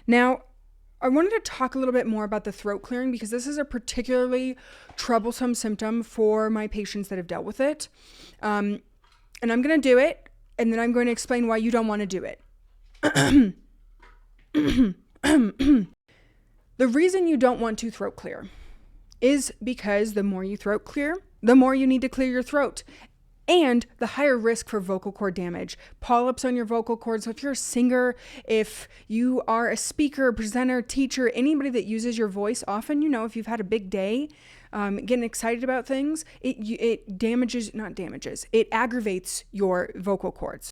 Now, I wanted to talk a little bit more about the throat clearing because this is a particularly troublesome symptom for my patients that have dealt with it. And I'm going to do it, and then I'm going to explain why you don't want to do it. The reason you don't want to throat clear is because the more you throat clear, the more you need to clear your throat. And the higher risk for vocal cord damage, polyps on your vocal cords. So if you're a singer, if you are a speaker, presenter, teacher, anybody that uses your voice often, if you've had a big day, getting excited about things, it aggravates your vocal cords.